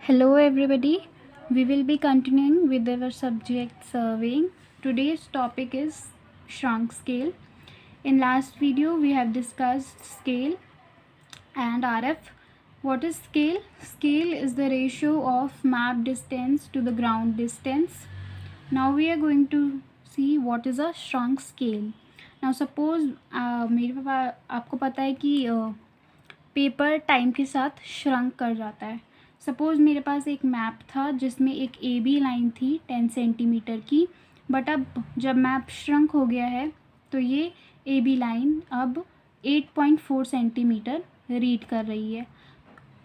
Hello everybody, we will be continuing with our subject surveying. Today's topic is shrunk scale. In last video we have discussed scale and RF. What is scale? Scale is the ratio of map distance to the ground distance. Now we are going to see what is a shrunk scale. Now suppose मेरे पास आपको पता है कि paper time के साथ shrunk कर जाता है. सपोज़ मेरे पास एक मैप था जिसमें एक ए बी लाइन थी 10 सेंटीमीटर की, बट अब जब मैप श्रंक हो गया है तो ये ए बी लाइन अब 8.4 सेंटीमीटर रीड कर रही है.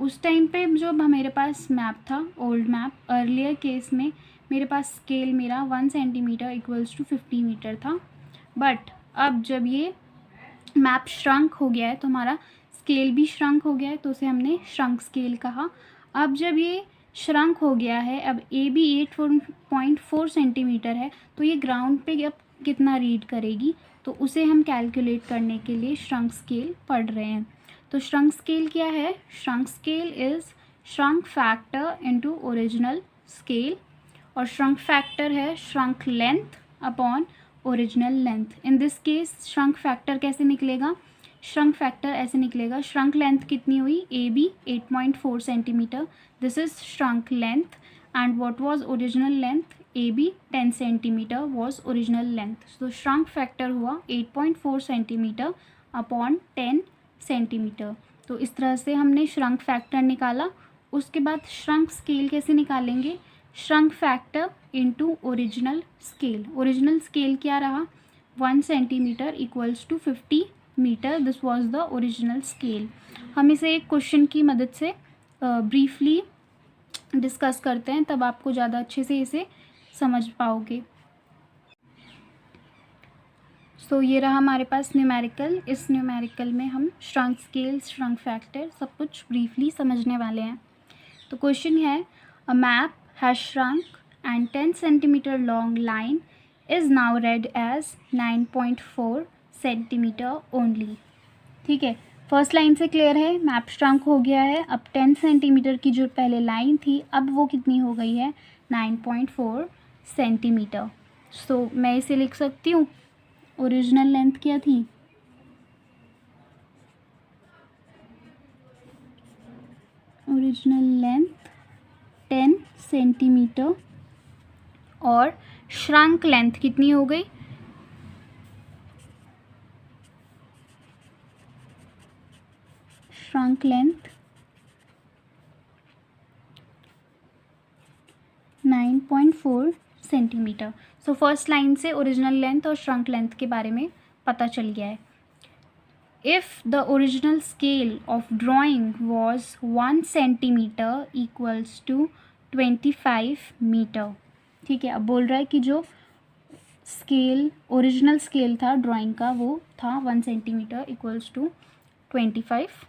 उस टाइम पे जब मेरे पास मैप था, ओल्ड मैप, अर्लियर केस में मेरे पास स्केल मेरा 1 सेंटीमीटर इक्वल्स टू 50 मीटर था. बट अब जब ये मैप श्रंक हो गया है तो हमारा स्केल भी श्रंक हो गया है, तो उसे हमने श्रंक स्केल कहा. अब जब ये श्रंक हो गया है, अब ए बी 8.4 सेंटीमीटर है, तो ये ग्राउंड पे अब कितना रीड करेगी, तो उसे हम कैलकुलेट करने के लिए श्रंक स्केल पढ़ रहे हैं. तो श्रंक स्केल क्या है? Shrunk scale is shrunk factor into original scale, और श्रंक फैक्टर है shrunk length upon original length. In this case shrunk factor कैसे निकलेगा? श्रंक फैक्टर ऐसे निकलेगा, श्रंक लेंथ कितनी हुई? A B 8.4 centimetre, this is shrunk length. And what was original length? A B 10 centimetre was original length. तो shrunk factor हुआ 8.4 centimetre upon 10 centimetre. तो इस तरह से हमने श्रंक फैक्टर निकाला. उसके बाद श्रंक स्केल कैसे निकालेंगे? Shrunk factor into original scale. Original scale क्या रहा? 1 centimetre equals to 50 metre. This was the original scale. हम इसे एक क्वेश्चन की मदद से ब्रीफली डिस्कस करते हैं, तब आपको ज़्यादा अच्छे से इसे समझ पाओगे. सो ये रहा हमारे पास न्यूमेरिकल. इस न्यूमेरिकल में हम श्रंक स्केल, श्रंक फैक्टर सब कुछ ब्रीफली समझने वाले हैं. तो क्वेश्चन है, a map has shrunk and 10 centimetre long line is now read as 9.4 centimetre only. ठीक है, फर्स्ट लाइन से क्लियर है, मैप श्रंक हो गया है. अब 10 सेंटीमीटर की जो पहले लाइन थी, अब वो कितनी हो गई है? 9.4 सेंटीमीटर. सो मैं इसे लिख सकती हूँ, ओरिजिनल लेंथ क्या थी? ओरिजिनल लेंथ 10 सेंटीमीटर और श्रंक लेंथ कितनी हो गई? Shrunk length 9.4 centimetre. So first line से ओरिजिनल लेंथ और श्रंक लेंथ के बारे में पता चल गया है. If the original scale of drawing was 1 centimetre equals to 25 metre. ठीक है, अब बोल रहा है कि जो स्केल, ओरिजिनल स्केल था ड्राइंग का, वो था 1 सेंटीमीटर इक्वल्स टू 25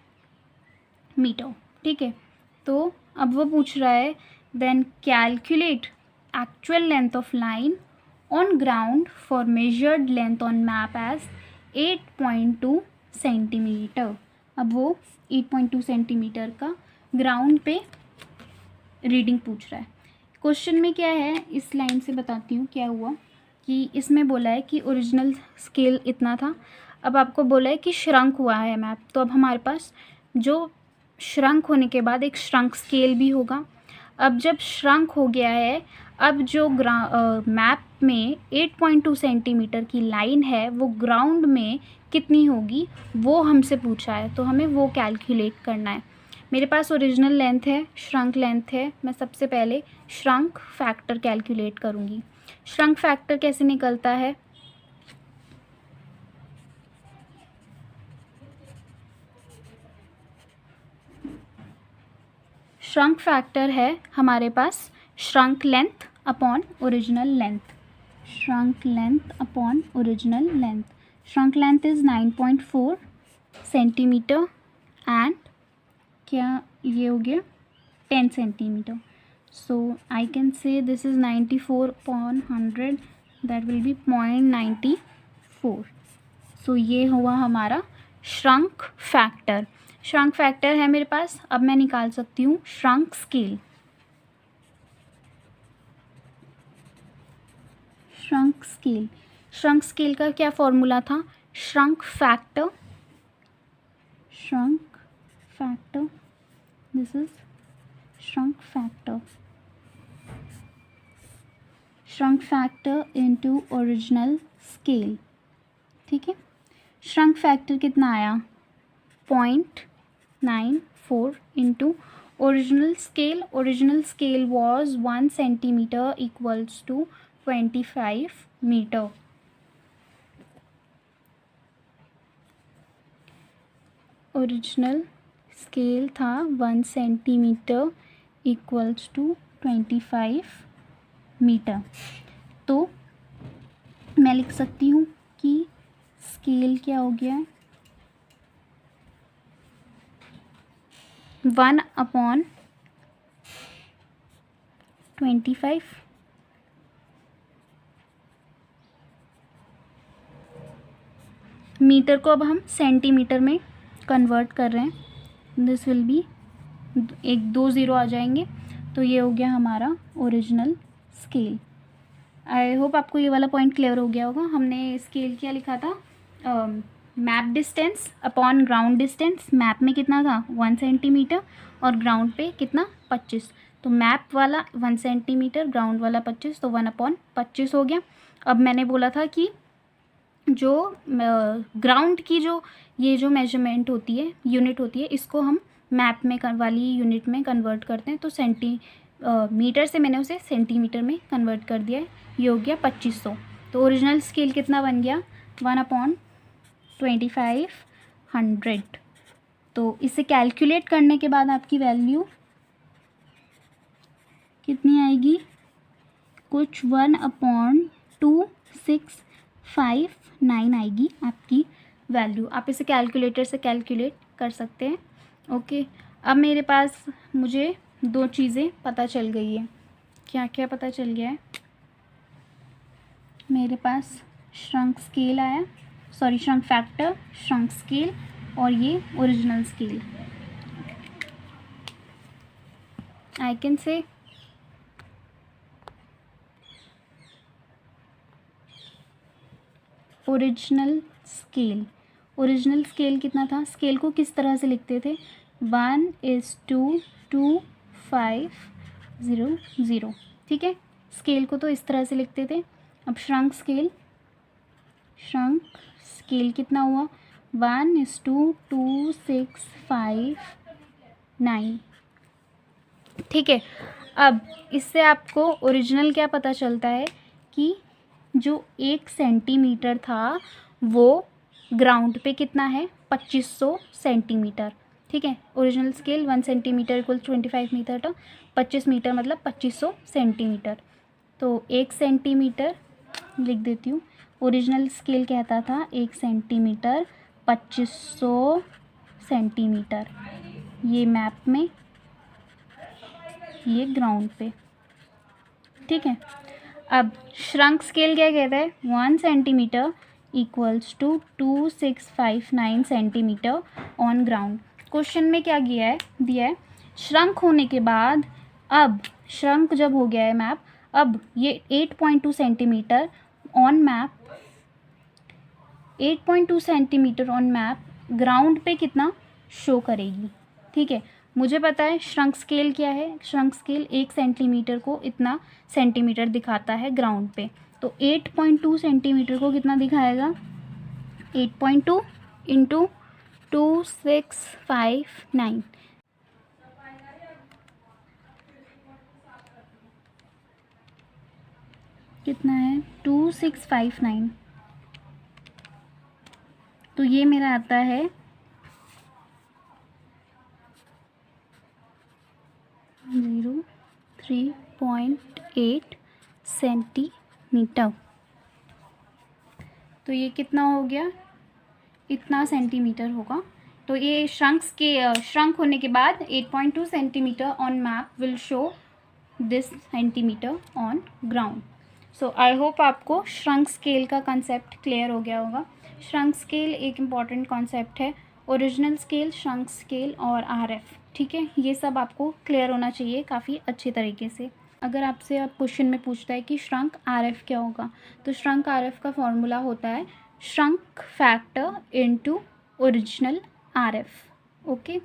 मीटर. ठीक है, तो अब वो पूछ रहा है, then calculate actual length of line on ground for measured length on map as 8.2 centimetre. अब वो 8.2 सेंटीमीटर का ग्राउंड पे रीडिंग पूछ रहा है. क्वेश्चन में क्या है, इस लाइन से बताती हूँ क्या हुआ. कि इसमें बोला है कि ओरिजिनल स्केल इतना था, अब आपको बोला है कि श्रंक हुआ है मैप. तो अब हमारे पास जो श्रंक होने के बाद एक श्रंक स्केल भी होगा. अब जब श्रंक हो गया है, अब जो मैप में 8.2 सेंटीमीटर की लाइन है, वो ग्राउंड में कितनी होगी वो हमसे पूछा है, तो हमें वो कैलकुलेट करना है. मेरे पास ओरिजिनल लेंथ है, श्रंक लेंथ है. मैं सबसे पहले श्रंक फैक्टर कैलकुलेट करूँगी. श्रंक फैक्टर कैसे निकलता है? श्रंक फैक्टर है हमारे पास shrunk length upon original length. Shrunk length upon original length. Shrunk length is 9.4 centimetre and क्या ये हो गया 10 centimetre. So I can say this is 94 upon 100, that will be 0.94. So ये हुआ हमारा श्रंक फैक्टर. श्रंक फैक्टर है मेरे पास. अब मैं निकाल सकती हूँ shrunk scale. shrunk scale. Shrunk scale का क्या फॉर्मूला था? shrunk factor, this is shrunk factor into original scale. ठीक है, shrunk factor कितना आया? 0.94 into original scale was 1 centimeter equals to 25 meter. Original scale था 1 सेंटीमीटर इक्वल्स टू 25 मीटर. तो मैं लिख सकती हूँ कि स्केल क्या हो गया है? 1/25. मीटर को अब हम सेंटीमीटर में कन्वर्ट कर रहे हैं. दिस विल बी 2 ज़ीरो आ जाएंगे. तो ये हो गया हमारा ओरिजिनल स्केल. आई होप आपको ये वाला पॉइंट क्लियर हो गया होगा. हमने स्केल क्या लिखा था? Map distance upon ground distance. Map में कितना था? 1 सेंटीमीटर और ग्राउंड पे कितना? 25. तो मैप वाला 1 सेंटीमीटर, ग्राउंड वाला 25, तो 1/25 हो गया. अब मैंने बोला था कि जो ग्राउंड की जो मेजरमेंट होती है, यूनिट होती है, इसको हम मैप में वाली यूनिट में कन्वर्ट करते हैं. तो मीटर से मैंने उसे सेंटीमीटर में कन्वर्ट कर दिया है. ये हो गया 2500. तो ओरिजिनल स्केल कितना बन गया? 1/2500. तो इसे कैलकुलेट करने के बाद आपकी वैल्यू कितनी आएगी? कुछ 1/2659 आएगी आपकी वैल्यू. आप इसे कैलकुलेटर से कैलकुलेट कर सकते हैं. ओके, अब मेरे पास मुझे 2 चीज़ें पता चल गई है. क्या क्या पता चल गया है? मेरे पास श्रंक स्केल आया, श्रंक फैक्टर, श्रंक स्केल और ये ओरिजिनल स्केल. आई कैन से ओरिजिनल स्केल कितना था? स्केल को किस तरह से लिखते थे? 1:2500. ठीक है, स्केल को तो इस तरह से लिखते थे. अब श्रंक स्केल कितना हुआ? 1:2659. ठीक है, अब इससे आपको ओरिजिनल क्या पता चलता है कि जो 1 सेंटीमीटर था वो ग्राउंड पे कितना है? 2500 सेंटीमीटर. ठीक है, original scale 1 centimetre equal 25 metre था. 25 मीटर मतलब 2500 सेंटीमीटर. तो 1 सेंटीमीटर लिख देती हूँ. ओरिजिनल स्केल कहता था 1 सेंटीमीटर 2500 सेंटीमीटर. ये मैप में, ये ग्राउंड पे. ठीक है, अब श्रंक स्केल क्या कहता है? 1 centimetre equals to 2659 centimetre on ground. Question में क्या दिया है? श्रंक होने के बाद, अब श्रंक जब हो गया है मैप, अब ये 8.2 centimetre on map, 8.2 centimetre on map ground पे कितना शो करेगी. ठीक है, मुझे पता है श्रंक स्केल क्या है. श्रंक स्केल 1 सेंटीमीटर को इतना सेंटीमीटर दिखाता है ग्राउंड पे. तो 8.2 सेंटीमीटर को कितना दिखाएगा? 8.2 इंटू 2659. कितना है? 2659. तो ये मेरा आता है 3.8 सेंटीमीटर. तो ये कितना हो गया? इतना सेंटीमीटर होगा. तो ये श्रंक होने के बाद 8.2 centimetre on map will show this centimetre on ground. So I hope आपको श्रंक स्केल का कंसेप्ट क्लियर हो गया होगा. श्रंक स्केल एक इम्पॉर्टेंट कॉन्सेप्ट है. ओरिजिनल स्केल, श्रंक स्केल और RF. ठीक है, ये सब आपको क्लियर होना चाहिए काफ़ी अच्छे तरीके से. अगर आपसे अब क्वेश्चन में पूछता है कि श्रंक आरएफ क्या होगा, तो श्रंक आरएफ का फॉर्मूला होता है shrunk factor into original RF. Okay.